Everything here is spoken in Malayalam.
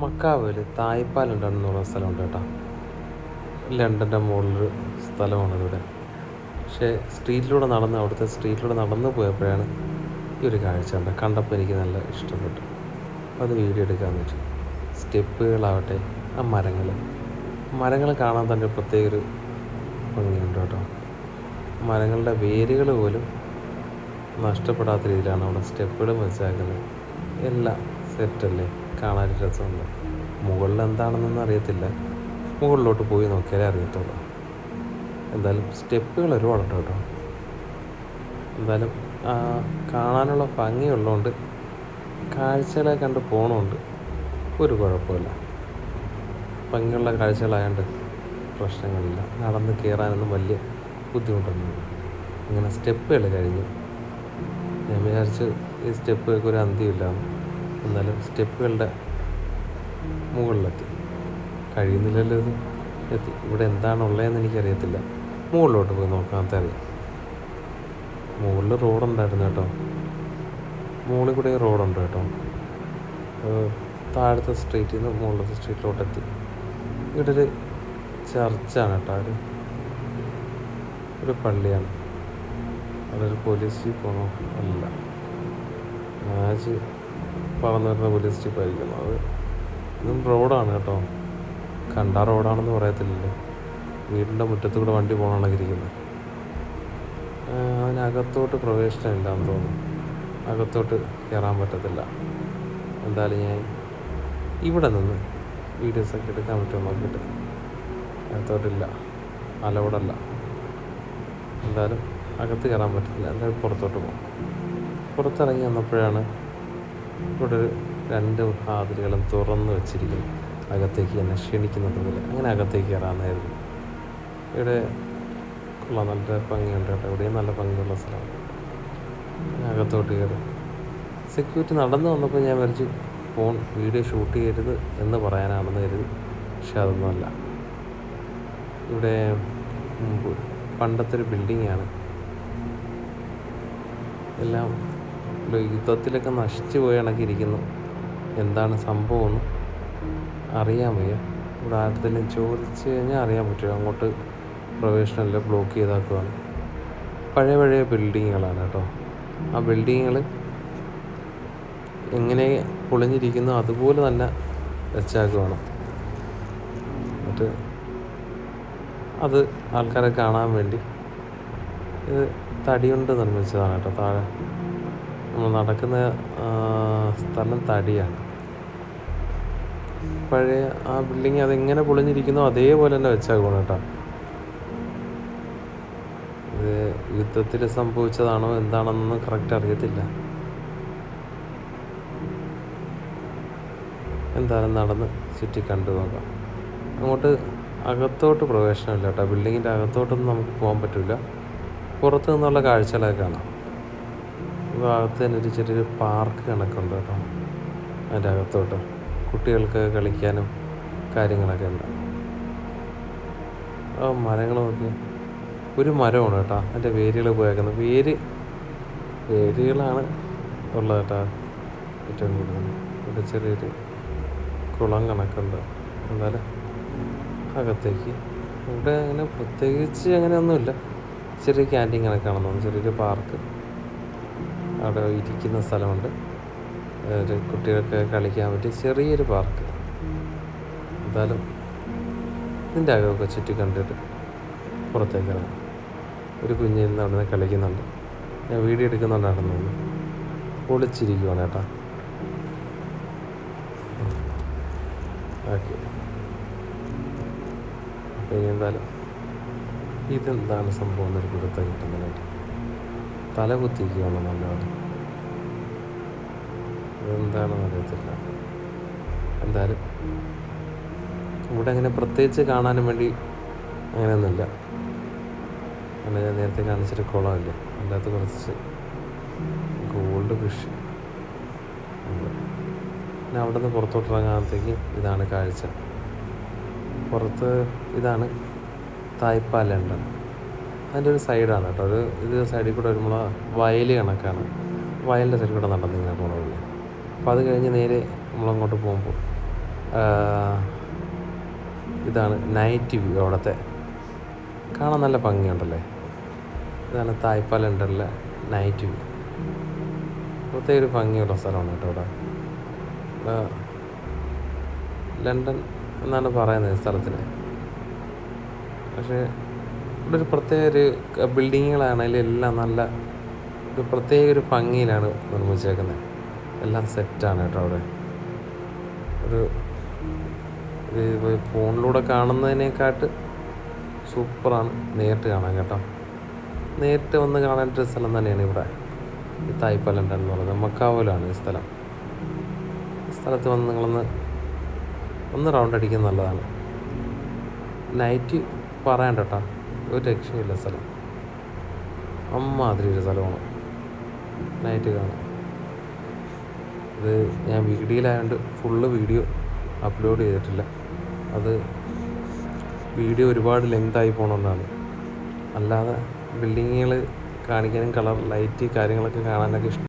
മക്കാവിൽ തായ്പാലുണ്ടെന്ന് പറഞ്ഞ സ്ഥലമുണ്ട് കേട്ടോ. ലണ്ടൻ്റെ മുകളിലൊരു സ്ഥലമാണിവിടെ. പക്ഷേ അവിടുത്തെ സ്ട്രീറ്റിലൂടെ നടന്നു പോയപ്പോഴാണ് ഈ ഒരു കാഴ്ച കണ്ടപ്പോൾ എനിക്ക് നല്ല ഇഷ്ടപ്പെട്ടു. അപ്പോൾ അത് വീഡിയോ എടുക്കാമെന്ന് വെച്ചു. സ്റ്റെപ്പുകളാവട്ടെ, ആ മരങ്ങൾ കാണാൻ തന്നെ പ്രത്യേക ഒരു ഭംഗിയുണ്ട് കേട്ടോ. മരങ്ങളുടെ വേരുകൾ പോലും നഷ്ടപ്പെടാത്ത രീതിയിലാണ് അവിടെ സ്റ്റെപ്പുകളും വെച്ചേക്കുന്നത്. എല്ലാം സെറ്റല്ലേ, കാണാൻ രസമുണ്ട്. മുകളിൽ എന്താണെന്നൊന്നും അറിയത്തില്ല, മുകളിലോട്ട് പോയി നോക്കിയാലേ അറിയത്തുള്ളൂ. എന്തായാലും സ്റ്റെപ്പുകൾ ഒരുപാടുണ്ട് കേട്ടോ. എന്തായാലും കാണാനുള്ള ഭംഗിയുള്ളതുകൊണ്ട് കാഴ്ചകളെ കണ്ട് പോകണമുണ്ട്, ഒരു കുഴപ്പമില്ല. ഭംഗിയുള്ള കാഴ്ചകളായതുകൊണ്ട് പ്രശ്നങ്ങളില്ല, നടന്ന് കയറാനൊന്നും വലിയ ബുദ്ധിമുട്ടൊന്നുമില്ല. ഇങ്ങനെ സ്റ്റെപ്പുകൾ കഴിഞ്ഞു. ഞാൻ വിചാരിച്ച് ഈ സ്റ്റെപ്പുകൾക്ക് ഒരു അന്ത്യമില്ല. എന്നാലും സ്റ്റെപ്പുകളുടെ മുകളിലെത്തി. കഴിയുന്നില്ലല്ലോ, ഇത് എത്തി. ഇവിടെ എന്താണുള്ളതെന്ന് എനിക്കറിയത്തില്ല. മുകളിലോട്ട് പോയി നോക്കാത്ത അറിയാം. മുകളിൽ റോഡുണ്ടായിരുന്നു കേട്ടോ. മുകളിൽ കൂടെ റോഡുണ്ട് കേട്ടോ. താഴത്തെ സ്ട്രീറ്റിൽ നിന്ന് മുകളിലത്തെ സ്ട്രീറ്റിലോട്ടെത്തി. ഇവിടെ ഒരു ചർച്ചാണ് കേട്ടോ, ഒരു പള്ളിയാണ്. അതൊരു പോലീസ് ജീപ്പാണോ? അല്ല, മാച്ച് പറന്നു വരുന്ന പോലീസ് ജീപ്പായിരിക്കും അത്. ഇതും റോഡാണ് കേട്ടോ. കണ്ടാ റോഡാണെന്ന് പറയത്തില്ലല്ലോ. വീടിൻ്റെ മുറ്റത്ത് കൂടെ വണ്ടി പോകണമെന്നിരിക്കുന്നത്. അതിനകത്തോട്ട് പ്രവേശനമില്ലാന്ന് തോന്നുന്നു. അകത്തോട്ട് കയറാൻ പറ്റത്തില്ല. എന്തായാലും ഞാൻ ഇവിടെ നിന്ന് വീഡിയോസൊക്കെ എടുക്കാൻ പറ്റുമോ നോക്കിയിട്ട്. അകത്തോട്ടില്ല, അലൗഡല്ല. എന്തായാലും അകത്ത് കയറാൻ പറ്റത്തില്ല. എന്തായാലും പുറത്തോട്ട് പോകും. പുറത്തിറങ്ങി വന്നപ്പോഴാണ് ഇവിടെ ഒരു 2 വാതിലുകളും തുറന്ന് വെച്ചിരിക്കുന്നു. അകത്തേക്ക് എന്നെ ക്ഷണിക്കുന്നത് പോലെ. അങ്ങനെ അകത്തേക്ക് കയറാമെന്നായിരുന്നു. ഇവിടെ കൊള്ളാം, നല്ല ഭംഗിയുണ്ട് കേട്ടോ. ഇവിടെയും നല്ല ഭംഗിയുള്ള സ്ഥലമാണ്. അകത്തോട്ട് കയറി സെക്യൂരിറ്റി നടന്നു വന്നപ്പോൾ ഞാൻ വിചാരിച്ചു വീഡിയോ ഷൂട്ട് ചെയ്യരുത് എന്ന് പറയാനാണെന്ന് കരുതി. പക്ഷെ അതൊന്നുമല്ല. ഇവിടെ മുമ്പ് പണ്ടത്തെ ഒരു ബിൽഡിങ്ങാണ്. എല്ലാം യുദ്ധത്തിലൊക്കെ നശിച്ചു പോയ കണക്കിരിക്കുന്നു. എന്താണ് സംഭവമെന്ന് അറിയാൻ വയ്യ. ഇവിടെ ആരുടെയും ചോദിച്ചു കഴിഞ്ഞാൽ അറിയാൻ പറ്റുമോ? അങ്ങോട്ട് പ്രവേശനമല്ല, ബ്ലോക്ക് ചെയ്താക്കുവാണ്. പഴയ ബിൽഡിങ്ങുകളാണ് കേട്ടോ. ആ ബിൽഡിങ്ങുകൾ എങ്ങനെ പൊളിഞ്ഞിരിക്കുന്നു അതുപോലെ തന്നെ വെച്ചാക്കുവാണ്. എന്നിട്ട് അത് ആൾക്കാരെ കാണാൻ വേണ്ടി ഇത് തടി കൊണ്ട് നിർമ്മിച്ചതാണ് കേട്ടോ. താഴെ നമ്മൾ നടക്കുന്ന സ്ഥലം തടിയാണ്. പഴയ ആ ബിൽഡിങ് അതെങ്ങനെ പൊളിഞ്ഞിരിക്കുന്നോ അതേപോലെ തന്നെ വെച്ചാക്കണം കേട്ടോ. ഇത് യുദ്ധത്തിൽ സംഭവിച്ചതാണോ എന്താണെന്നൊന്നും കറക്റ്റ് അറിയത്തില്ല. എന്തായാലും നടന്ന് ചുറ്റി കണ്ടു നോക്കാം. അങ്ങോട്ട് അകത്തോട്ട് പ്രവേശനമില്ല കേട്ടോ. ബിൽഡിങ്ങിൻ്റെ അകത്തോട്ടൊന്നും നമുക്ക് പോകാൻ പറ്റില്ല. പുറത്തു നിന്നുള്ള കാഴ്ചകളൊക്കെ കാണാം. ഭാഗത്ത് തന്നെ ഒരു ചെറിയൊരു പാർക്ക് കണക്കുണ്ട് കേട്ടോ. അതിൻ്റെ അകത്തോട്ട് കുട്ടികൾക്ക് കളിക്കാനും കാര്യങ്ങളൊക്കെ ഉണ്ട്. ആ മരങ്ങൾ നോക്കി, ഒരു മരമാണ് കേട്ടോ. അതിൻ്റെ വേരുകൾ പോയേക്കുന്നത്. വേരുകളാണ് ഉള്ളത് കേട്ടോ ഏറ്റവും കൂടുതൽ. ഇവിടെ ചെറിയൊരു കുളം കണക്കുണ്ട്. എന്നാലും അകത്തേക്ക് ഇവിടെ അങ്ങനെ പ്രത്യേകിച്ച് അങ്ങനെയൊന്നുമില്ല. ചെറിയ ക്യാൻറ്റീൻ കണക്കാണെന്ന് തോന്നുന്നു. ചെറിയൊരു പാർക്ക്, അവിടെ ഇരിക്കുന്ന സ്ഥലമുണ്ട്. ഒരു കുട്ടികൾക്ക് കളിക്കാൻ പറ്റിയ ചെറിയൊരു പാർക്ക്. എന്തായാലും ഇതിൻ്റെ അകമൊക്കെ ചുറ്റി കണ്ടിട്ട് പുറത്തേക്ക് ഇറങ്ങാം. ഒരു കുഞ്ഞിരുന്ന് അവിടെ നിന്ന് കളിക്കുന്നുണ്ട്. ഞാൻ വീഡിയോ എടുക്കുന്നുണ്ടാണെന്ന് തോന്നുന്നു. ഒളിച്ചിരിക്കുവാണ് കേട്ടോ. ഓക്കെ, അപ്പം ഇനി എന്തായാലും ഇതെന്താണ് സംഭവം എന്നൊരു പിടുത്തം കിട്ടുന്നതിനായിട്ട് തല കുത്തിയിരിക്കുകയാണ് നല്ലതാണ്. ഇതെന്താണെന്ന് അറിയത്തില്ല. എന്തായാലും ഇവിടെ അങ്ങനെ പ്രത്യേകിച്ച് കാണാനും വേണ്ടി അങ്ങനെയൊന്നുമില്ല. അങ്ങനെ ഞാൻ നേരത്തെ കാണിച്ചൊരു കുളമല്ലേ, അതിൻ്റെ അകത്ത് കുറച്ച് ഗോൾഡ് ഫിഷ്. പിന്നെ അവിടെ നിന്ന് പുറത്തോട്ടിറങ്ങാനത്തേക്ക് ഇതാണ് കാഴ്ച. പുറത്ത് ഇതാണ് തായ്പാൽ ലണ്ടൻ. അതിൻ്റെ ഒരു സൈഡാണ് കേട്ടോ. ഇത് സൈഡിൽ കൂടെ വരുമ്പോൾ വയൽ കണക്കാണ്. വയലിൻ്റെ സൈഡിൽ കൂടെ നടന്നിങ്ങനെ പോകണമില്ല. അപ്പോൾ അത് കഴിഞ്ഞ് നേരെ നമ്മളങ്ങോട്ട് പോകുമ്പോൾ ഇതാണ് നൈറ്റ് വ്യൂ. അവിടുത്തെ കാണാൻ നല്ല ഭംഗിയുണ്ടല്ലേ. ഇതാണ് തായ്പാലണ്ടറിലെ നൈറ്റ് വ്യൂ. പ്രത്യേക ഒരു ഭംഗിയുള്ള സ്ഥലമാണ് കേട്ടോ ഇവിടെ. ലണ്ടൻ എന്നാണ് പറയുന്നത് സ്ഥലത്തിന്. പക്ഷേ ഇവിടെ ഒരു പ്രത്യേക ഒരു ബിൽഡിങ്ങുകളാണെങ്കിലും എല്ലാം നല്ല ഒരു പ്രത്യേക ഒരു ഭംഗിയിലാണ് നിർമ്മിച്ചേക്കുന്നത്. എല്ലാം സെറ്റാണ് കേട്ടോ അവിടെ. ഒരു ഫോണിലൂടെ കാണുന്നതിനേക്കാട്ട് സൂപ്പറാണ് നേരിട്ട് കാണാൻ കേട്ടോ. നേരിട്ട് വന്ന് കാണേണ്ട ഒരു സ്ഥലം തന്നെയാണ് ഇവിടെ ഈ തായ്പാലണ്ടൻ എന്ന് പറയുന്നത്. മക്കാവോലാണ് ഈ സ്ഥലം. ഈ സ്ഥലത്ത് വന്ന് ഒന്ന് റൗണ്ട് അടിക്കുന്നത് നല്ലതാണ്. നൈറ്റ് പറയണ്ട കേട്ടോ, ഒരു രക്ഷയില്ല സ്ഥലം. അമ്മാതിരി ഒരു സ്ഥലമാണ് നൈറ്റ് കാണാൻ. ഇത് ഞാൻ വീഡിയോയിലായതുകൊണ്ട് ഫുള്ള് വീഡിയോ അപ്ലോഡ് ചെയ്തിട്ടില്ല. അത് വീഡിയോ ഒരുപാട് ലെങ്തായി പോകണമെന്നാണ്. അല്ലാതെ ബിൽഡിങ്ങുകൾ കാണിക്കാനും കളർ ലൈറ്റ് കാര്യങ്ങളൊക്കെ കാണാനൊക്കെ ഇഷ്ടം.